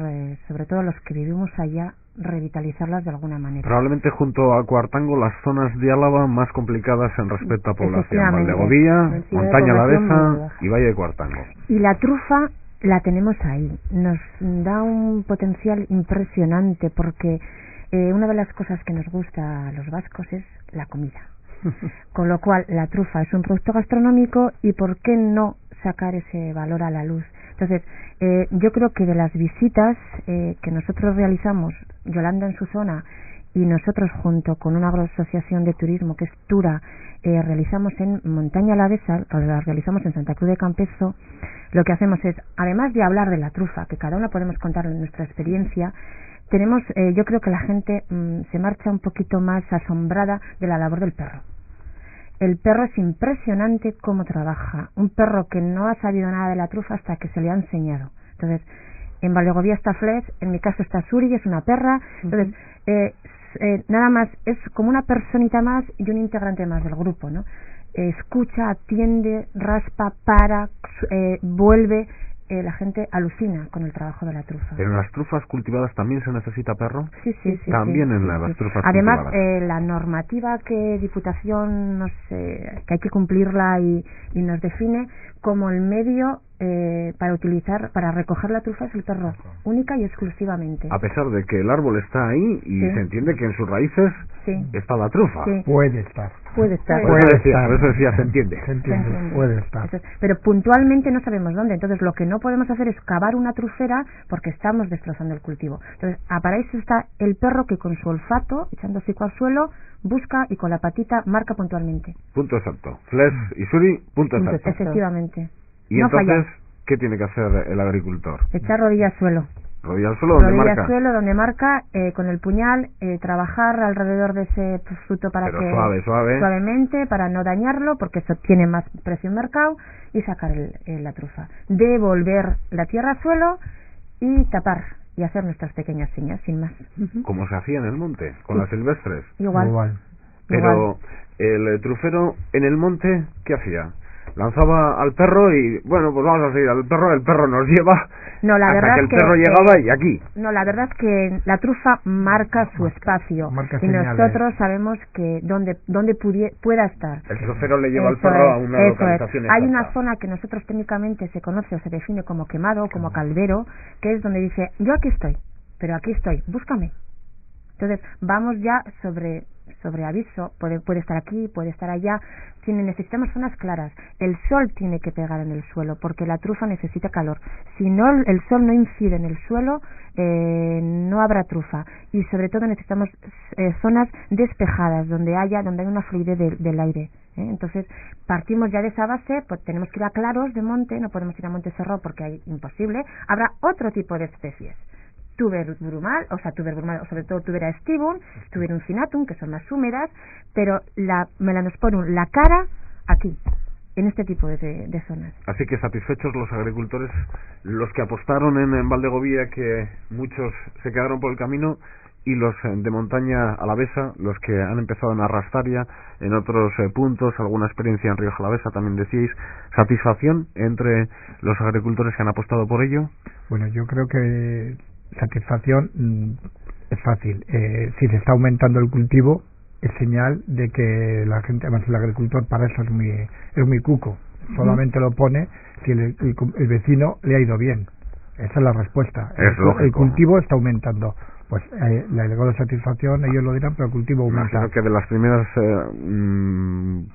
Speaker 2: sobre todo los que vivimos allá, revitalizarlas de alguna manera.
Speaker 1: Probablemente junto a Cuartango las zonas de Álava más complicadas en respecto a población, Valdegovía, Montaña Alavesa y Valle de Cuartango.
Speaker 2: Y la trufa la tenemos ahí, nos da un potencial impresionante porque una de las cosas que nos gusta a los vascos es la comida. Con lo cual la trufa es un producto gastronómico y ¿por qué no sacar ese valor a la luz? Entonces, yo creo que de las visitas que nosotros realizamos, Yolanda en su zona y nosotros junto con una asociación de turismo que es Tura, realizamos en Montaña Alavesa, las realizamos en Santa Cruz de Campezo, lo que hacemos es, además de hablar de la trufa, que cada una podemos contar en nuestra experiencia, tenemos, yo creo que la gente se marcha un poquito más asombrada de la labor del perro. El perro es impresionante cómo trabaja. Un perro que no ha sabido nada de la trufa hasta que se le ha enseñado. Entonces, en Valdegovía está Flex, en mi caso está Suri, es una perra. Entonces, nada más, es como una personita más y un integrante más del grupo, ¿no? Escucha, atiende, raspa, para, vuelve. La gente alucina con el trabajo de la trufa.
Speaker 1: ¿Pero en las trufas cultivadas también se necesita perro?
Speaker 2: Sí.
Speaker 1: También
Speaker 2: sí,
Speaker 1: en
Speaker 2: sí,
Speaker 1: las trufas
Speaker 2: Además,
Speaker 1: cultivadas.
Speaker 2: La normativa que Diputación que hay que cumplirla y nos define como el medio para utilizar, para recoger la trufa es el perro, única y exclusivamente.
Speaker 1: A pesar de que el árbol está ahí y se entiende que en sus raíces está la trufa.
Speaker 2: Sí.
Speaker 3: Puede estar.
Speaker 1: Por eso decía, se entiende.
Speaker 3: Se entiende, puede estar.
Speaker 2: Pero puntualmente no sabemos dónde. Entonces lo que no podemos hacer es cavar una trufera porque estamos destrozando el cultivo. Entonces para eso está el perro que con su olfato, echando hocico al suelo, busca y con la patita marca puntualmente.
Speaker 1: Punto exacto. Flex y Suri, punto exacto.
Speaker 2: Efectivamente.
Speaker 1: Y
Speaker 2: no
Speaker 1: entonces,
Speaker 2: falla.
Speaker 1: ¿qué tiene que hacer el agricultor?
Speaker 2: Echar rodilla al suelo.
Speaker 1: Rodilla al suelo, donde marca.
Speaker 2: Rodilla al suelo, donde marca, con el puñal, trabajar alrededor de ese fruto para que suavemente, para no dañarlo, porque eso tiene más precio en mercado, y sacar la trufa. Devolver la tierra al suelo y tapar y hacer nuestras pequeñas señas, sin más.
Speaker 1: Como se hacía en el monte, con las silvestres.
Speaker 2: Igual.
Speaker 1: Pero el trufero en el monte, ¿qué hacía? Lanzaba al perro y, bueno, pues vamos a seguir al perro, el perro nos lleva hasta que el perro llegaba y aquí.
Speaker 2: No, la verdad es que la trufa marca su espacio y nosotros sabemos que donde pueda estar.
Speaker 1: El trufero le lleva al perro a una localización exacta.
Speaker 2: Hay una zona que nosotros técnicamente se conoce o se define como quemado, como caldero, que es donde dice, yo aquí estoy, pero aquí estoy, búscame. Entonces, vamos ya sobre aviso, puede estar aquí, puede estar allá. Necesitamos zonas claras. El sol tiene que pegar en el suelo porque la trufa necesita calor. Si no, el sol no incide en el suelo, no habrá trufa. Y sobre todo necesitamos zonas despejadas donde hay una fluidez del aire. Entonces partimos ya de esa base, pues tenemos que ir a claros de monte, no podemos ir a monte cerrado porque es imposible. Habrá otro tipo de especies. Tuber brumal, sobre todo Tubera estivum, Tuber uncinatum, que son más húmedas, pero la Melanosporum, la cara, aquí, en este tipo de zonas.
Speaker 1: Así que satisfechos los agricultores, los que apostaron en Valdegovía, que muchos se quedaron por el camino, y los de montaña alavesa, los que han empezado en Arrastaria, en otros puntos, alguna experiencia en Rioja Alavesa, también decíais, ¿satisfacción entre los agricultores que han apostado por ello?
Speaker 3: Bueno, yo creo que satisfacción es fácil. Si se está aumentando el cultivo, es señal de que la gente, además el agricultor para eso es muy cuco, solamente lo pone si el vecino le ha ido bien. Esa es la respuesta. El cultivo está aumentando. Pues la elevada satisfacción, ellos lo dirán, pero el cultivo aumenta.
Speaker 1: Imagino que de las primeras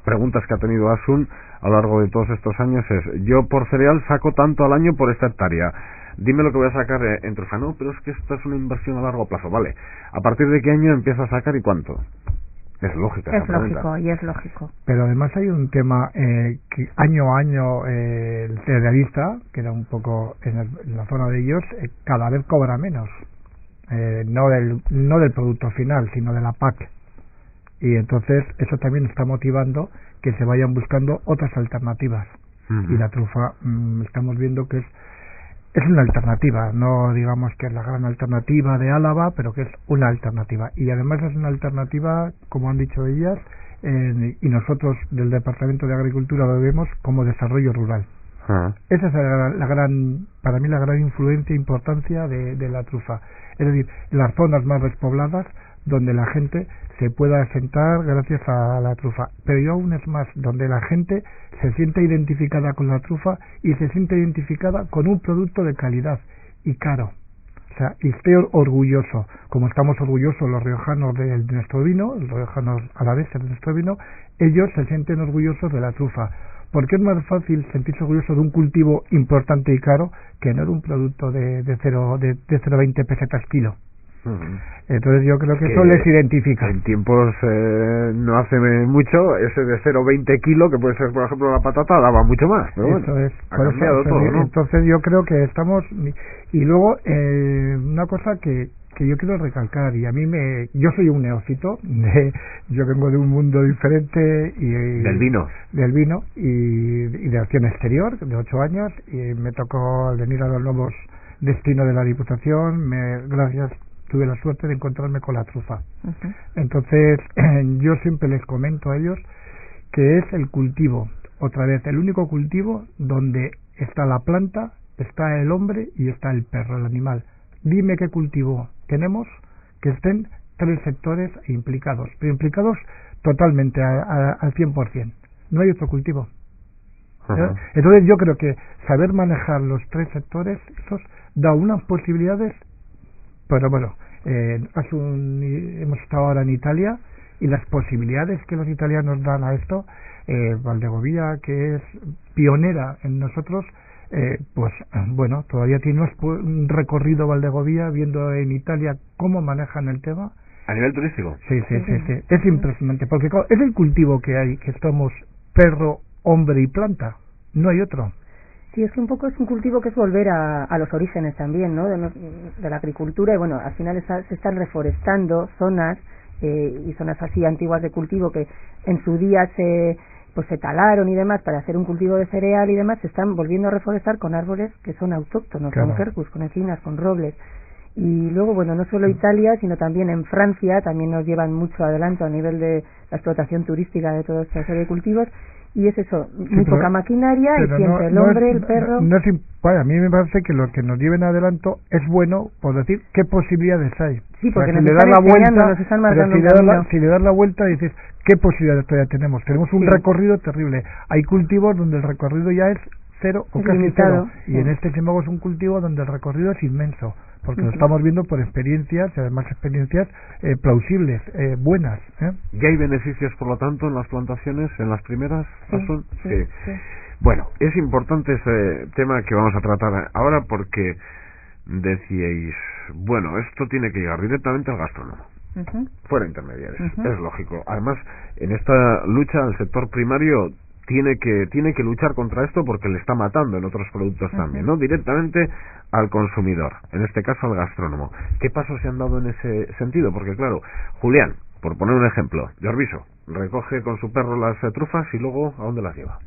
Speaker 1: preguntas que ha tenido Asun a lo largo de todos estos años es: yo por cereal saco tanto al año por esta hectárea, dime lo que voy a sacar en trufa. No, pero es que esto es una inversión a largo plazo. Vale, ¿a partir de qué año empieza a sacar y cuánto? Es lógica.
Speaker 2: Es lógico, y es lógico.
Speaker 3: Pero además hay un tema que año a año el cerealista, que era un poco en la zona de ellos, cada vez cobra menos. No del producto final, sino de la PAC. Y entonces eso también está motivando que se vayan buscando otras alternativas. Y la trufa estamos viendo que es una alternativa, no digamos que es la gran alternativa de Álava, pero que es una alternativa. Y además es una alternativa, como han dicho ellas, y nosotros del Departamento de Agricultura lo vemos como desarrollo rural. Esa es para mí la gran influencia e importancia de la trufa. Es decir, las zonas más despobladas donde la gente se pueda asentar gracias a la trufa. Pero yo aún es más, donde la gente se siente identificada con la trufa y se siente identificada con un producto de calidad y caro. O sea, y esté orgulloso, como estamos orgullosos los riojanos de nuestro vino, los riojanos alaveses de nuestro vino, ellos se sienten orgullosos de la trufa. Porque es más fácil sentirse orgulloso de un cultivo importante y caro que no de un producto de 0,20 pesetas kilo. Entonces yo creo que eso les identifica.
Speaker 1: En tiempos no hace mucho, ese de 0,20 kilo, que puede ser por ejemplo la patata, daba mucho más. Pero
Speaker 3: eso
Speaker 1: bueno,
Speaker 3: es.
Speaker 1: ha cambiado todo, ¿no?
Speaker 3: Entonces yo creo que estamos... Y luego una cosa que yo quiero recalcar, y a mí yo soy un neófito, yo vengo de un mundo diferente
Speaker 1: del vino
Speaker 3: y de acción exterior, de 8 años, y me tocó al venir a los nuevos destinos de la Diputación, tuve la suerte de encontrarme con la trufa. Entonces yo siempre les comento a ellos que es el cultivo, otra vez, el único cultivo donde está la planta, está el hombre y está el perro, el animal. Dime qué cultivo tenemos que estén 3 sectores implicados, pero implicados totalmente al 100%. No hay otro cultivo. Entonces yo creo que saber manejar los 3 sectores, esos da unas posibilidades. Pero bueno, hemos estado ahora en Italia y las posibilidades que los italianos dan a esto, Valdegovía, que es pionera en nosotros, pues bueno, todavía tiene un recorrido Valdegovía viendo en Italia cómo manejan el tema.
Speaker 1: ¿A nivel turístico?
Speaker 3: Sí. Es impresionante, porque es el cultivo que hay, que estamos perro, hombre y planta, no hay otro.
Speaker 4: Sí, es que un poco es un cultivo que es volver a los orígenes también, ¿no? De la agricultura, y bueno, al final se están reforestando zonas y zonas así antiguas de cultivo que en su día se talaron y demás para hacer un cultivo de cereal y demás, se están volviendo a reforestar con árboles que son autóctonos, claro. Con quercus, con encinas, con robles. Y luego, bueno, no solo Italia, sino también en Francia, también nos llevan mucho adelanto a nivel de la explotación turística de toda esta serie de cultivos. Y es eso, muy poca maquinaria y siempre el hombre, el perro...
Speaker 3: a mí me parece que lo que nos lleven adelanto es bueno por decir qué posibilidades hay.
Speaker 4: Sí, porque
Speaker 3: si
Speaker 4: nos
Speaker 3: le
Speaker 4: están
Speaker 3: das la vuelta,
Speaker 4: nos están marcando
Speaker 3: si le das la vuelta dices qué posibilidades todavía tenemos. Tenemos un recorrido terrible. Hay cultivos donde el recorrido ya es cero o casi
Speaker 4: limitado,
Speaker 3: cero. Y en este, sin embargo, es un cultivo donde el recorrido es inmenso. Porque lo estamos viendo por experiencias, y además experiencias plausibles, buenas.
Speaker 1: ¿Ya hay beneficios, por lo tanto, en las plantaciones, en las primeras?
Speaker 2: Sí.
Speaker 1: Bueno, es importante ese tema que vamos a tratar ahora porque decíais, bueno, esto tiene que llegar directamente al gastrónomo, fuera intermediarios, es lógico. Además, en esta lucha el sector primario tiene que luchar contra esto porque le está matando en otros productos también, ¿no? Directamente al consumidor, en este caso al gastrónomo. ¿Qué pasos se han dado en ese sentido? Porque claro, Julián, por poner un ejemplo, de Orbiso, recoge con su perro las trufas y luego ¿a dónde las lleva?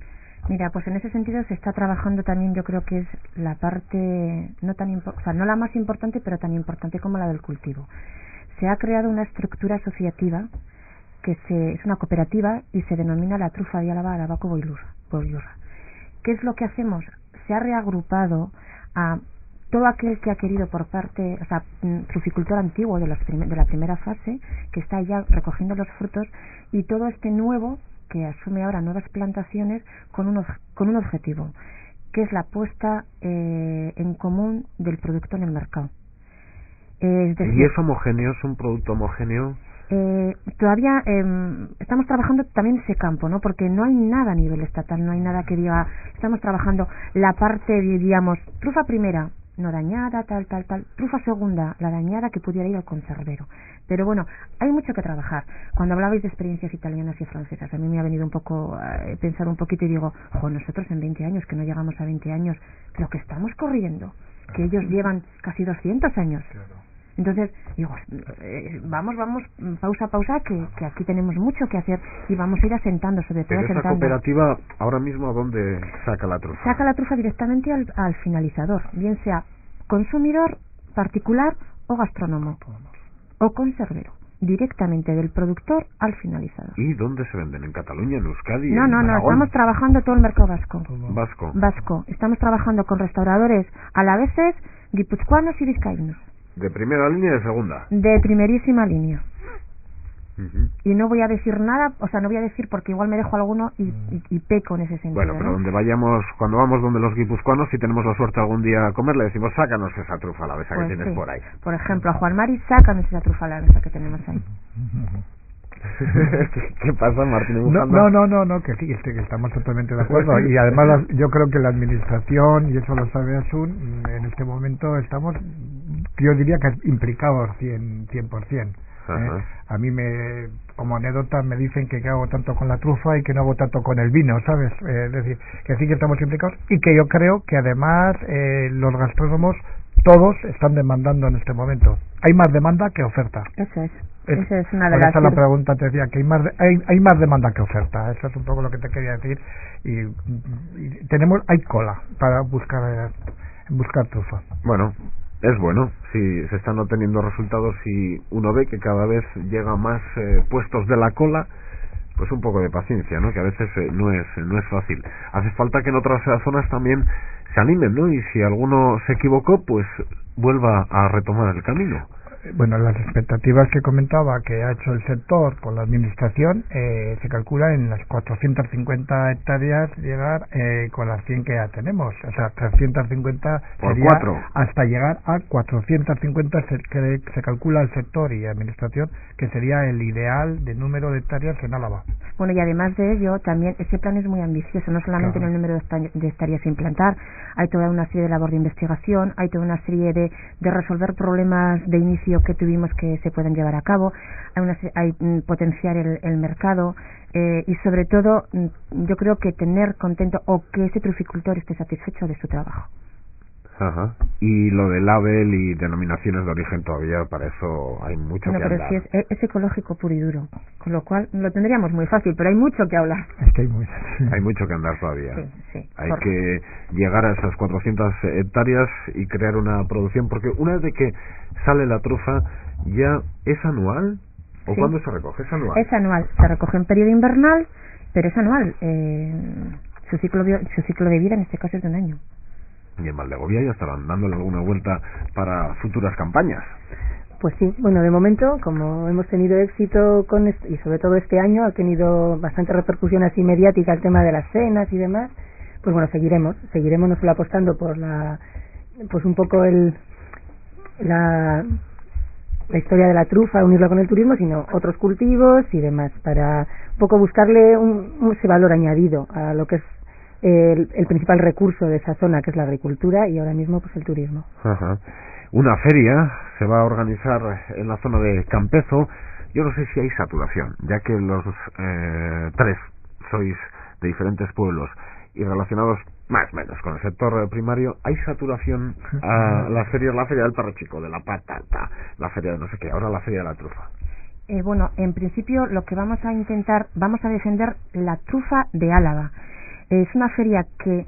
Speaker 2: Mira, pues en ese sentido se está trabajando también, yo creo que es la parte no tan no la más importante, pero tan importante como la del cultivo. se ha creado una estructura asociativa que es una cooperativa y se denomina la Trufa de Álava Arabako Boilurra. ¿Qué es lo que hacemos? Se ha reagrupado a todo aquel que ha querido por parte, o sea, truficultor antiguo de la primera fase, que está ya recogiendo los frutos, y todo este nuevo que asume ahora nuevas plantaciones con un objetivo, que es la puesta en común del producto en el mercado. Es decir,
Speaker 1: ¿y es homogéneo? ¿Es un producto homogéneo?
Speaker 2: Todavía estamos trabajando también ese campo, ¿no? Porque no hay nada a nivel estatal, no hay nada que diga, estamos trabajando la parte, diríamos, trufa primera, no dañada, tal, trufa segunda, la dañada que pudiera ir al conservero. Pero bueno, hay mucho que trabajar. Cuando hablabais de experiencias italianas y francesas, a mí me ha venido un poco pensar un poquito y digo, nosotros en 20 años, que no llegamos a 20 años, lo que estamos corriendo, que ellos llevan casi 200 años. Entonces, digo, vamos, pausa, que aquí tenemos mucho que hacer y vamos a ir asentando, sobre todo
Speaker 1: asentando. ¿Esa cooperativa ahora mismo a dónde saca la trufa?
Speaker 2: Saca la trufa directamente al finalizador, bien sea consumidor, particular o gastrónomo, o conservero, directamente del productor al finalizador.
Speaker 1: ¿Y dónde se venden? ¿En Cataluña, en Euskadi?
Speaker 2: No, estamos trabajando todo el mercado vasco. Vasco. Estamos trabajando con restauradores alaveses, guipuzcoanos y vizcaínos.
Speaker 1: ¿De primera línea y de segunda? De
Speaker 2: primerísima línea. Y no voy a decir nada, no voy a decir porque igual me dejo alguno y peco en ese sentido.
Speaker 1: Bueno, pero donde vayamos, cuando vamos donde los guipuzcoanos, si tenemos la suerte algún día a comer, le decimos, sácanos esa trufa alavesa que tienes por ahí.
Speaker 2: Por ejemplo, a Juan Mari, sácanos esa trufa alavesa que tenemos ahí.
Speaker 1: ¿Qué pasa, Martín?
Speaker 3: No, que sí, que estamos totalmente de acuerdo. Y además yo creo que la administración, y eso lo sabe Asun, en este momento estamos, yo diría que implicados 100%. A mí como anécdota me dicen que hago tanto con la trufa y que no hago tanto con el vino, ¿sabes? Es decir, que sí que estamos implicados y que yo creo que además los gastrónomos todos están demandando en este momento. Hay más demanda que oferta.
Speaker 2: Eso es. Esa es una de las...
Speaker 3: Esa es la pregunta, te decía, que hay más demanda que oferta. Eso es un poco lo que te quería decir. Y hay cola para buscar trufa.
Speaker 1: Bueno, es bueno, si se están obteniendo resultados y uno ve que cada vez llega más puestos de la cola, pues un poco de paciencia, ¿no? Que a veces no es fácil. Hace falta que en otras zonas también se animen, ¿no? Y si alguno se equivocó, pues vuelva a retomar el camino.
Speaker 3: Bueno, las expectativas que comentaba que ha hecho el sector con la administración se calcula en las 450 hectáreas llegar con las 100 que ya tenemos. O sea, 350
Speaker 1: por
Speaker 3: sería
Speaker 1: 4.
Speaker 3: Hasta llegar a 450 se calcula el sector y administración que sería el ideal de número de hectáreas en Álava.
Speaker 2: Bueno, y además de ello, también ese plan es muy ambicioso, no solamente en el número de hectáreas a implantar, hay toda una serie de labor de investigación, hay toda una serie de resolver problemas de inicio que tuvimos que se pueden llevar a cabo, hay potenciar el mercado y sobre todo yo creo que tener contento o que ese truficultor esté satisfecho de su trabajo.
Speaker 1: Ajá. Y lo de label y denominaciones de origen todavía para eso hay mucho que
Speaker 2: pero
Speaker 1: andar.
Speaker 2: Sí es ecológico puro y duro, con lo cual lo tendríamos muy fácil, pero hay mucho que hablar.
Speaker 1: Hay mucho que andar todavía.
Speaker 2: Sí,
Speaker 1: hay que llegar a esas 400 hectáreas y crear una producción, porque una vez de que sale la trufa, ¿ya es anual? ¿O cuándo se recoge? ¿Es anual?
Speaker 2: Es anual, se recoge en periodo invernal, pero es anual. Su ciclo de vida en este caso es de un año.
Speaker 1: Y en Valdegovía ya estarán dándole alguna vuelta para futuras campañas.
Speaker 4: Pues sí, bueno, de momento, como hemos tenido éxito y sobre todo este año ha tenido bastante repercusión así mediática el tema de las cenas y demás, pues bueno, seguiremos no solo apostando por pues un poco la historia de la trufa, unirla con el turismo, sino otros cultivos y demás, para un poco buscarle ese valor añadido a lo que es el principal recurso de esa zona, que es la agricultura, y ahora mismo pues el turismo.
Speaker 1: Ajá. Una feria se va a organizar en la zona de Campezo. Yo no sé si hay saturación, ya que los tres sois de diferentes pueblos y relacionados más o menos con el sector primario. ¿Hay saturación a las ferias? La feria del perro chico, de la patata, la feria de no sé qué, ahora la feria de la trufa.
Speaker 2: Bueno, en principio lo que vamos a intentar, vamos a defender la trufa de Álava. Es una feria que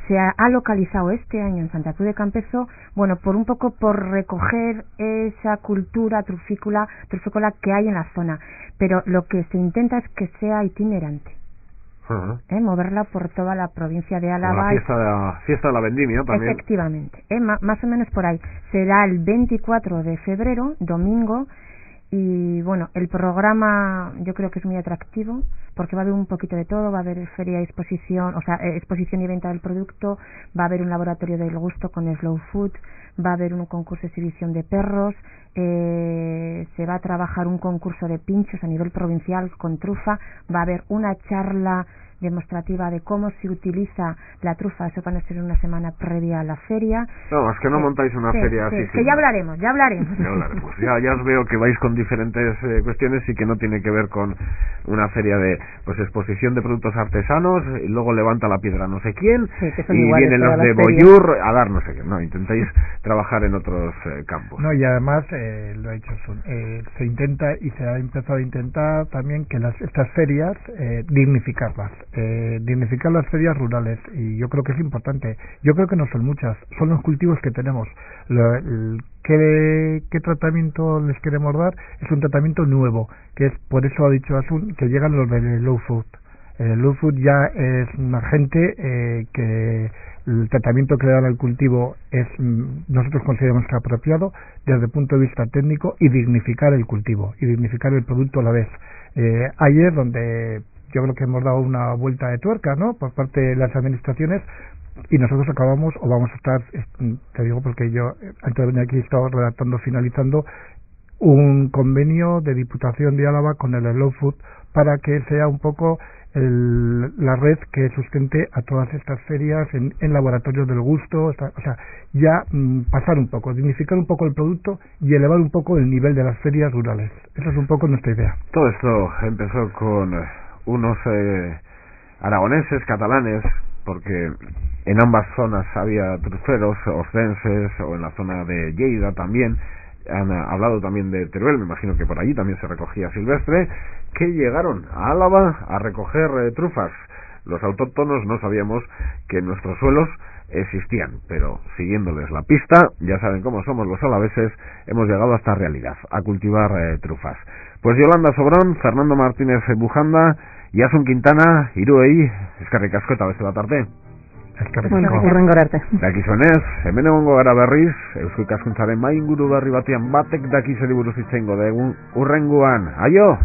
Speaker 2: se ha localizado este año en Santa Cruz de Campezo, bueno, por recoger esa cultura trufícola que hay en la zona, pero lo que se intenta es que sea itinerante. Moverla por toda la provincia de Álava.
Speaker 1: La fiesta de la vendimia también.
Speaker 2: Efectivamente, más o menos por ahí. Será el 24 de febrero, domingo, y bueno, el programa yo creo que es muy atractivo porque va a haber un poquito de todo. Va a haber feria y exposición, exposición y venta del producto, va a haber un laboratorio del gusto con Slow Food, va a haber un concurso de exhibición de perros, se va a trabajar un concurso de pinchos a nivel provincial con trufa, va a haber una charla demostrativa de cómo se utiliza la trufa. Eso van a ser una semana previa a la feria.
Speaker 1: No, es que no montáis una feria así.
Speaker 2: Que ya hablaremos. Ya
Speaker 1: os veo que vais con diferentes cuestiones y que no tiene que ver con una feria de exposición de productos artesanos, y luego levanta la piedra no sé quién, y vienen los de Boyur a dar no sé qué. No, intentáis trabajar en otros campos.
Speaker 3: No, y además, lo ha dicho Sun, se intenta y se ha empezado a intentar también que estas ferias dignificarlas. Dignificar las ferias rurales, y yo creo que es importante. Yo creo que no son muchas, son los cultivos que tenemos. ¿Qué tratamiento les queremos dar? Es un tratamiento nuevo, que es, por eso ha dicho Asun, que llegan los del Low Food. El Low Food ya es una gente que el tratamiento que le dan al cultivo nosotros consideramos que apropiado desde el punto de vista técnico, y dignificar el cultivo y dignificar el producto a la vez. Ayer, donde yo creo que hemos dado una vuelta de tuerca, ¿no?, por parte de las administraciones, y nosotros acabamos, o vamos a estar, te digo porque yo antes de venir aquí he estado finalizando un convenio de Diputación de Álava con el Slow Food para que sea un poco la red que sustente a todas estas ferias en laboratorios del gusto, ya pasar un poco, dignificar un poco el producto y elevar un poco el nivel de las ferias rurales. Esa es un poco nuestra idea.
Speaker 1: Todo esto empezó con unos aragoneses, catalanes, porque en ambas zonas había truferos, oscenses, o en la zona de Lleida también. Han hablado también de Teruel, me imagino que por allí también se recogía silvestre, que llegaron a Álava a recoger trufas. Los autóctonos no sabíamos que en nuestros suelos existían, pero siguiéndoles la pista, ya saben cómo somos los alaveses, hemos llegado a esta realidad, a cultivar trufas. Pues Yolanda Sobrón, Fernando Martínez Bujanda y Asun Quintana, Iruei, eskerrik asko eta beste bat arte.
Speaker 4: Urrengo arte.
Speaker 1: Dakizunez, hemen egongo gara berriz, Eusko Ikaskuntzaren mai inguru berri batean batek daki zeri buruz hitz egingo dugu urrengoan. Aio!